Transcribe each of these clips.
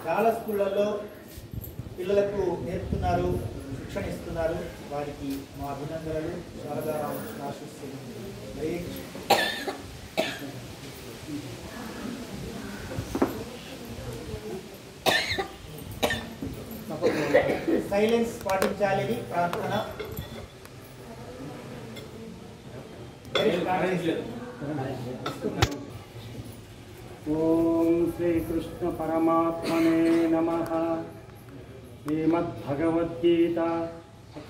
చాలా స్కూళ్ళల్లో పిల్లలకు నేర్పుతున్నారు, శిక్షణ ఇస్తున్నారు. వారికి మా అభినందనలు. శారదా రామకృష్ణ ఆశిస్తుంది. సైలెన్స్ పాటించాలని ప్రార్థన. ఓం శ్రీకృష్ణ పరమాత్మనే నమః. శ్రీమద్భగవద్గీత అథ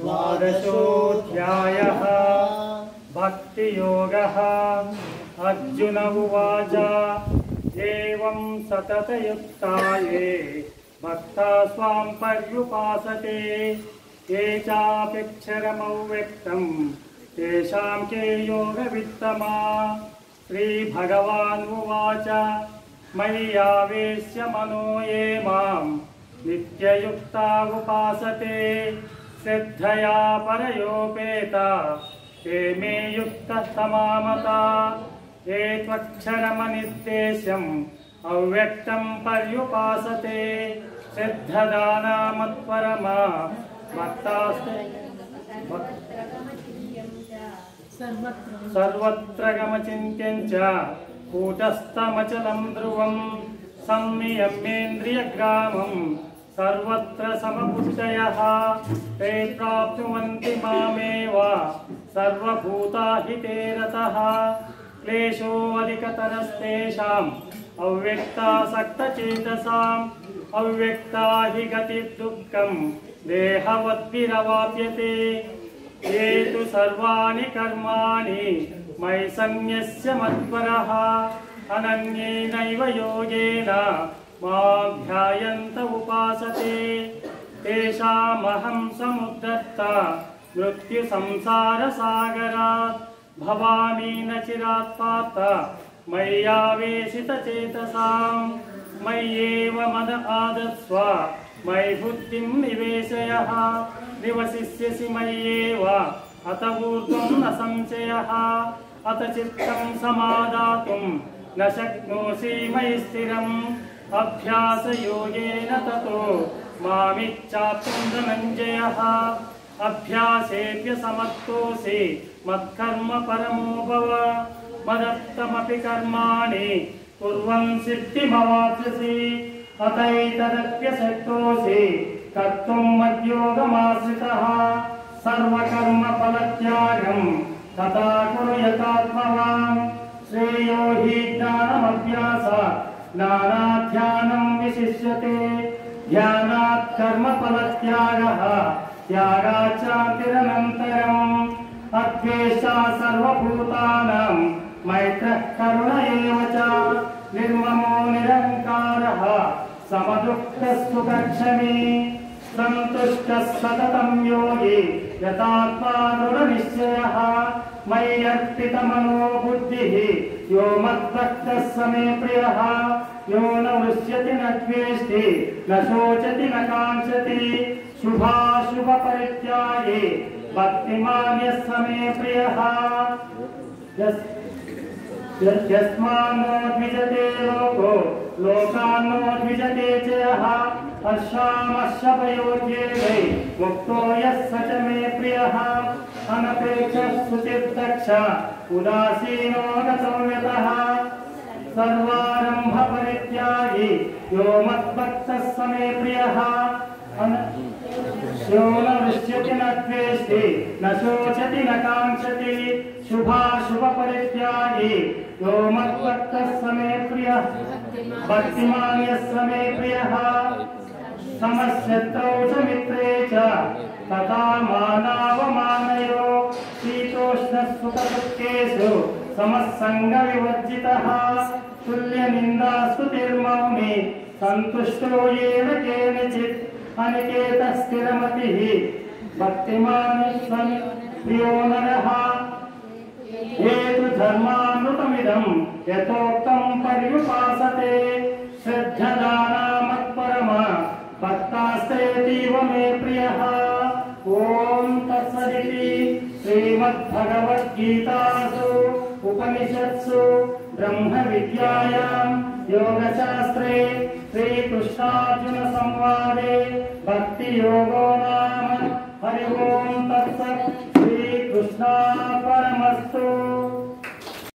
ద్వాదశోऽధ్యాయः. భక్తియోగः. అర్జున ఉవాచ ఏవం సతతయుక్తాయే భక్తా స్వాం పర్యుపాసతే ఏ చాప్యక్షరమవ్యక్తం తేషాం కే యోగవిత్తమా. శ్రీభగవాన్ ఉవాచ మయ్యావేశ్య మనో యే మాం నిత్యయుక్తా ఉపాసతే శ్రద్ధయా పరయోపేత ते मे युक्ततमामता. ये त्वक्षरमनिर्देश्यम् अव्यक्तं पर्युपासते श्रद्धदानामत्परमा भक्तास्ते सर्वत्र गमचिन्त्यं च कूटस्थमचलं ध्रुवं संनियम्येन्द्रियग्रामं सर्वत्र समबुद्धयः ते प्राप्नुवन्ति मामेव सर्वभूताहिते रतः. क्लेशोऽधिकतरस्तेषाम् अव्यक्तासक्तचेतसाम् अव्यक्ता हि गतिर्दुःखं देहवद्भिरवाप्यते. ये तु सर्वाणि कर्माणि मयि सन्न्यस्य मत्परः अनन्येनैव योगेन मां ध्यायन्त उपासते तेषामहं समुद्धर्ता मृत्युसंसारसागरात् भवामि न चिरात् पार्थ मय्यावेशितचेतसां. मय्येव मद आदत्स्व मयि बुद्धिं निवेशयः निवसिष्यसि मय्येव अत ऊर्ध्वं न संशयः. अत चित्तं समादातुं न शक्नोषि मयि स्थिरम् अभ्यासयोगेन ततो मामिच्छाप्तुं धनञ्जयः. अभ्यासेभ्यसमर्थोऽसि मत्कर्म परमो भव मदर्थमपि कर्माणि कुर्वन् सिद्धिमवाप्स्यसि. अतैतदप्यशक्तोऽसि कर्तुं मद्योगमाश्रितः. सर्वकर्मफलत्यागं तथा कुरु यथात्मवान्. श्रेयो हि ज्ञानमभ्यासात् ज्ञानाध्यानं विशिष्यते. ध्यानात् कर्मफलत्यागः त्यागात् शान्तिरनन्तरम्. अद्वेष्टा सर्वभूतानां मैत्रः करुण एव च. निर्ममो निरहङ्कारः समदुःखः सुखक्षमी. सन्तुष्टः सततं योगी यथात्मा दृढनिश्चयः. मयि अर्पितमनो बुद्धिः यो मद्भक्तः स मे प्रियः. यो न वृष्यति न द्वेष्टि न शोचति न काङ्क्षति. शुभाशुभपरित्यागी भक्तिमान् यः स मे प्रियः. यस्मान्नो द्विजते लोको लोकान्नो द्विजते च यः. हर्षामर्षभयोद्वेगै मुक्तो यः स च मे प्रियः. अनपेक्षः सुचिर्दक्ष उदासीनो न संयतः. सर्वारम्भ परित्यागी यो मद्भक्तः स मे प्रियः. यो न वृष्यति न द्वेष्टि न शोचति न काङ्क्षति. शुभाशुभपरित्यागी यो मद्भक्तः स मे प्रियः. भक्तिमान् यः स मे प्रियः. समशत्रौ च मित्रे च तथा मानावमानयो. शीतोष्णसुखदुःखेषु समस्सङ्गविवर्जितः. तुल्यनिन्दास्तुतिर्मौनी सन्तुष्टो येन केनचित्. अनिकेतः स्थिरमतिः भक्तिमान् प्रियो नरः. हेतु धर्मामृतमिदं यथोक्तं पर्युपासते. श्रद्धदानामत्परमा भक्तास्तेतीव मे प्रियः. ॐ तत्सदिति श्री श्रीमद्भगवद्गीतासु उपनिषत्सु ब्रह्म विद्यायां योगशास्त्रे श्रीकृष्णार्जुन संवादे भक्ति योगो नाम हरि ओम तत्सत् श्रीकृष्णार्पणमस्तु।